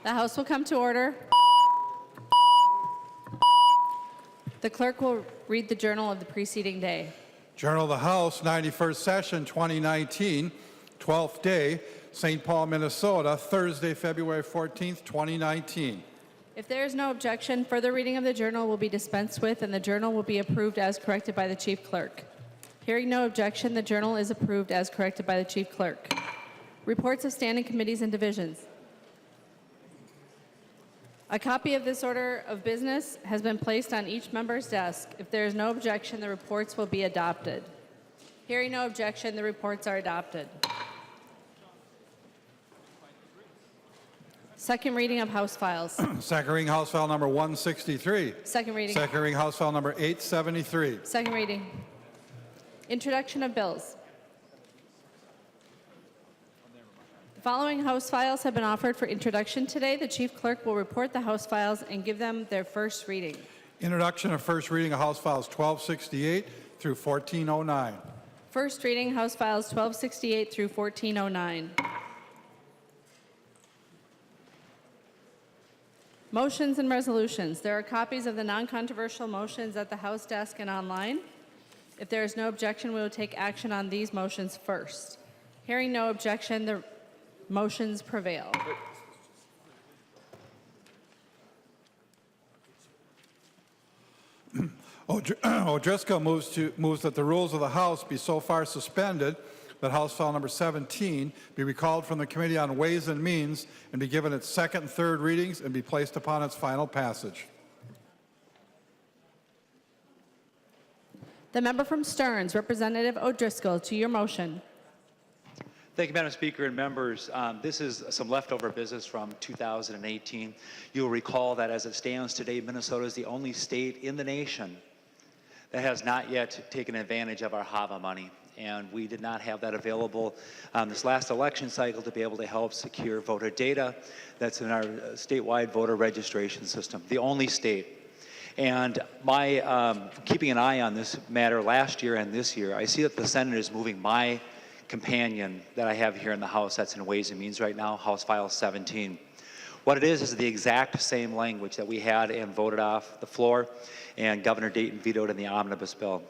The House will come to order. The clerk will read the journal of the preceding day. Journal of the House, 91st Session, 2019, 12th day, St. Paul, Minnesota, Thursday, February 14th, 2019. If there is no objection, further reading of the journal will be dispensed with and the journal will be approved as corrected by the Chief Clerk. Hearing no objection, the journal is approved as corrected by the Chief Clerk. Reports of standing committees and divisions. A copy of this order of business has been placed on each member's desk. If there is no objection, the reports will be adopted. Hearing no objection, the reports are adopted. Second reading of House files. Second reading House File number 163. Second reading. Second reading House File number 873. Second reading. Introduction of bills. The following House files have been offered for introduction today. The Chief Clerk will report the House files and give them their first reading. Introduction of first reading of House Files 1268 through 1409. First reading House files 1268 through 1409. Motions and resolutions. There are copies of the non-controversial motions at the House desk and online. If there is no objection, we will take action on these motions first. Hearing no objection, the motions prevail. O'Driscoll moves that the rules of the House be so far suspended that House File number 17 be recalled from the Committee on Ways and Means and be given its second and third readings and be placed upon its final passage. The member from Stearns, Representative O'Driscoll, to your motion. Thank you, Madam Speaker and members. This is some leftover business from 2018. You'll recall that as it stands today, Minnesota is the only state in the nation that has not yet taken advantage of our HAVA money. And we did not have that available this last election cycle to be able to help secure voter data that's in our statewide voter registration system, the only state. And my keeping an eye on this matter last year and this year, I see that the Senate is moving my companion that I have here in the House that's in Ways and Means right now, House File 17. What it is the exact same language that we had and voted off the floor and Governor Dayton vetoed in the omnibus bill.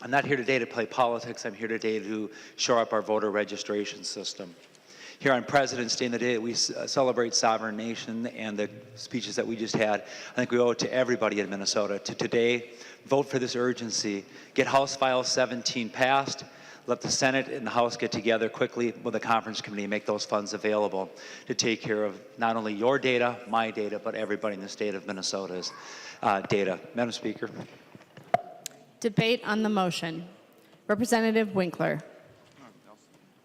I'm not here today to play politics. I'm here today to shore up our voter registration system. Here on President's Day, the day that we celebrate sovereign nation and the speeches that we just had, I think we owe it to everybody in Minnesota to today vote for this urgency, get House File 17 passed, let the Senate and the House get together quickly with the conference committee and make those funds available to take care of not only your data, my data, but everybody in the state of Minnesota's data. Madam Speaker. Debate on the motion. Representative Winkler.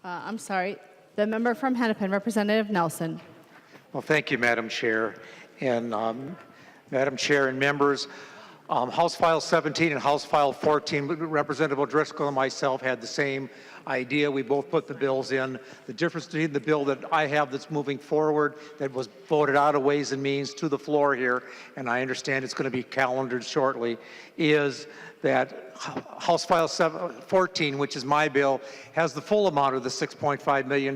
I'm sorry. The member from Hennepin, Representative Nelson. Well, thank you, Madam Chair. And Madam Chair and members, House File 17 and House File 14, Representative O'Driscoll and myself had the same idea. We both put the bills in. The difference between the bill that I have that's moving forward, that was voted out of Ways and Means to the floor here, and I understand it's going to be calendared shortly, is that House File 14, which is my bill, has the full amount of the $6.5 million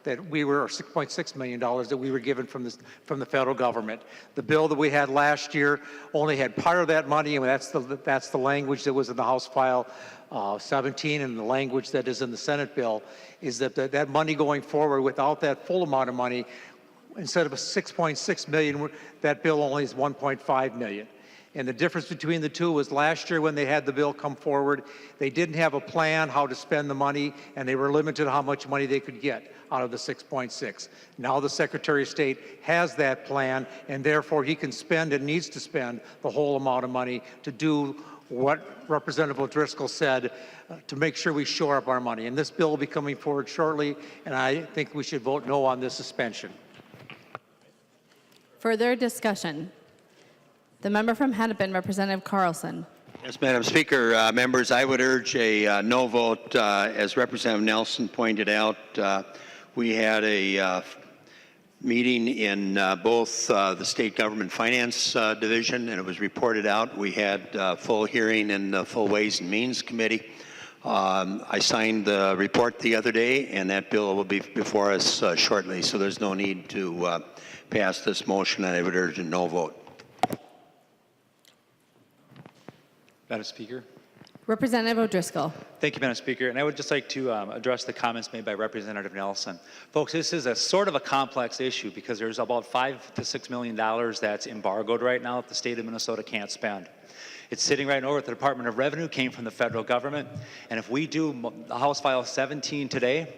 that we were, or $6.6 million that we were given from the federal government. The bill that we had last year only had part of that money, and that's the language that was in the House File 17, and the language that is in the Senate bill is that that money going forward, without that full amount of money, instead of a $6.6 million, that bill only is $1.5 million. And the difference between the two was last year when they had the bill come forward, they didn't have a plan how to spend the money, and they were limited how much money they could get out of the 6.6. Now the Secretary of State has that plan, and therefore he can spend and needs to spend the whole amount of money to do what Representative O'Driscoll said, to make sure we shore up our money. And this bill will be coming forward shortly, and I think we should vote no on this suspension. Further discussion. The member from Hennepin, Representative Carlson. Yes, Madam Speaker, members, I would urge a no vote. As Representative Nelson pointed out, we had a meeting in both the State Government Finance Division, and it was reported out. We had full hearing in the Full Ways and Means Committee. I signed the report the other day, and that bill will be before us shortly, so there's no need to pass this motion, and I would urge a no vote. Madam Speaker. Representative O'Driscoll. Thank you, Madam Speaker. And I would just like to address the comments made by Representative Nelson. Folks, this is a sort of a complex issue because there's about $5 to $6 million that's embargoed right now that the state of Minnesota can't spend. It's sitting right over at the Department of Revenue, came from the federal government. And if we do House File 17 today,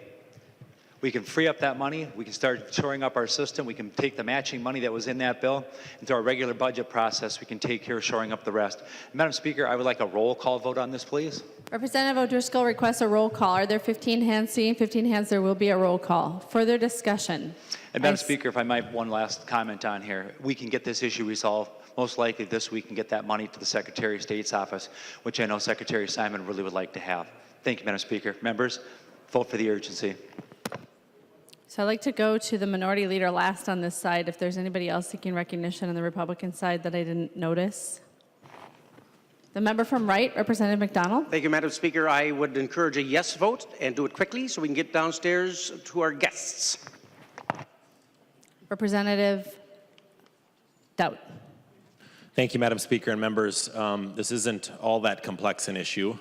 we can free up that money. We can start shoring up our system. We can take the matching money that was in that bill into our regular budget process. We can take care of shoring up the rest. Madam Speaker, I would like a roll call vote on this, please. Representative O'Driscoll requests a roll call. Are there 15 hands? Seeing 15 hands, there will be a roll call. Further discussion. And Madam Speaker, if I might, one last comment on here. We can get this issue resolved most likely this week and get that money to the Secretary of State's office, which I know Secretary Simon really would like to have. Thank you, Madam Speaker. Members, vote for the urgency. So I'd like to go to the minority leader last on this side. If there's anybody else seeking recognition on the Republican side that I didn't notice. The member from Wright, Representative McDonald. Thank you, Madam Speaker. I would encourage a yes vote and do it quickly so we can get downstairs to our guests. Representative Dowd. Thank you, Madam Speaker and members. This isn't all that complex an issue.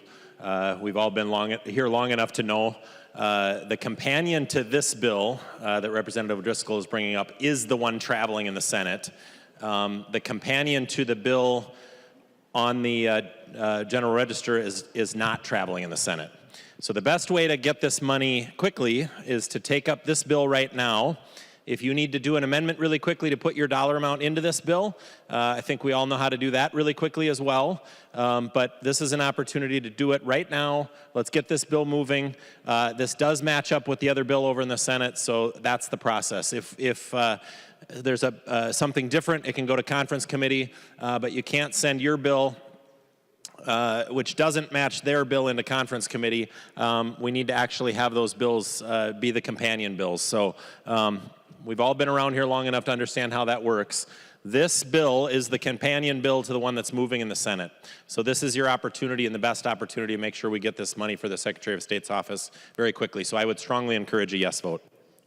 We've all been here long enough to know the companion to this bill that Representative O'Driscoll is bringing up is the one traveling in the Senate. The companion to the bill on the General Register is not traveling in the Senate. So the best way to get this money quickly is to take up this bill right now. If you need to do an amendment really quickly to put your dollar amount into this bill, I think we all know how to do that really quickly as well. But this is an opportunity to do it right now. Let's get this bill moving. This does match up with the other bill over in the Senate, so that's the process. If there's something different, it can go to conference committee, but you can't send your bill which doesn't match their bill into conference committee. We need to actually have those bills be the companion bills. So we've all been around here long enough to understand how that works. This bill is the companion bill to the one that's moving in the Senate. So this is your opportunity and the best opportunity to make sure we get this money for the Secretary of State's office very quickly. So I would strongly encourage a yes vote.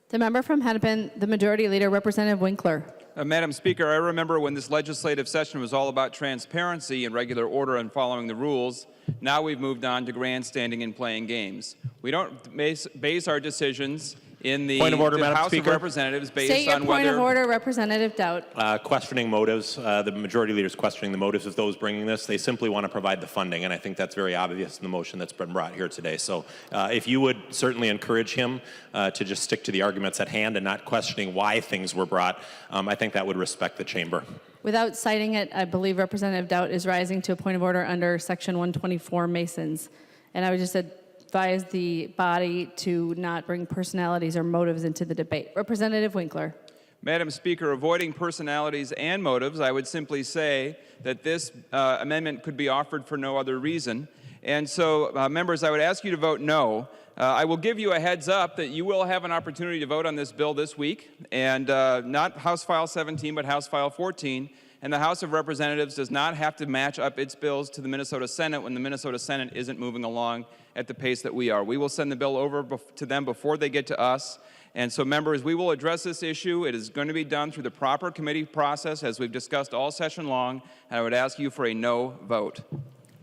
The member from Hennepin, the Majority Leader, Representative Winkler. Madam Speaker, I remember when this legislative session was all about transparency and regular order and following the rules. Now we've moved on to grandstanding and playing games. We don't base our decisions in the Point of order, Madam House Speaker. of Representatives based State your on point whether... of order, Representative Dowd. Questioning motives. The Majority Leader is questioning the motives of those bringing this. They simply want to provide the funding, and I think that's very obvious in the motion that's been brought here today. So if you would certainly encourage him to just stick to the arguments at hand and not questioning why things were brought, I think that would respect the chamber. Without citing it, I believe Representative Dowd is rising to a point of order under Section 124 Masons. And I would just advise the body to not bring personalities or motives into the debate. Representative Winkler. Madam Speaker, avoiding personalities and motives, I would simply say that this amendment could be offered for no other reason. And so, members, I would ask you to vote no. I will give you a heads up that you will have an opportunity to vote on this bill this week, and not House File 17, but House File 14. And the House of Representatives does not have to match up its bills to the Minnesota Senate when the Minnesota Senate isn't moving along at the pace that we are. We will send the bill over to them before they get to us. And so, members, we will address this issue. It is going to be done through the proper committee process, as we've discussed all session long, and I would ask you for a no vote.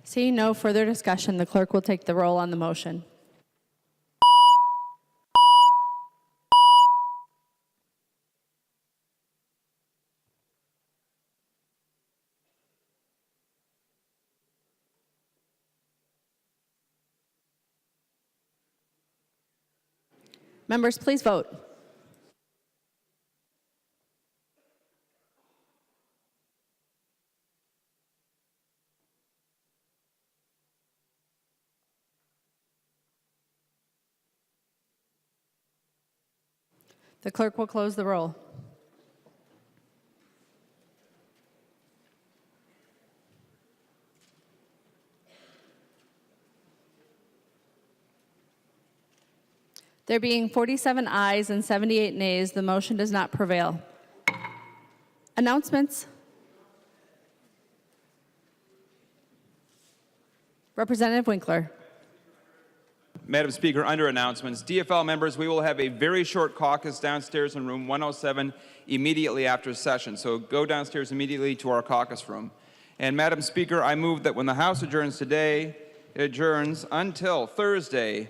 Seeing no further discussion, the clerk will take the roll on the motion. Members, please vote. The clerk will close the roll. There being 47 ayes and 78 nays, the motion does not prevail. Announcements. Representative Winkler. Madam Speaker, under announcements, DFL members, we will have a very short caucus downstairs in room 107 immediately after session. So go downstairs immediately to our caucus room. And Madam Speaker, I move that when the House adjourns today, it adjourns until Thursday,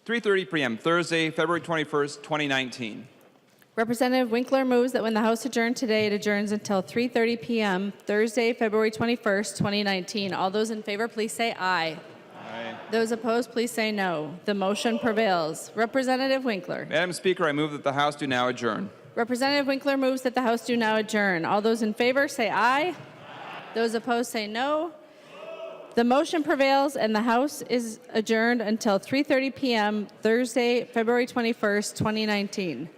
3:30 p.m., Thursday, February 21st, 2019. Representative Winkler moves that when the House adjourns today, it adjourns until 3:30 p.m., Thursday, February 21st, 2019. All those in favor, please say aye. Aye. Those opposed, please say no. The motion prevails. Representative Winkler. Madam Speaker, I move that the House do now adjourn. Representative Winkler moves that the House do now adjourn. All those in favor, say aye. Those opposed, say no. The motion prevails, and the House is adjourned until 3:30 p.m., Thursday, February 21st, 2019.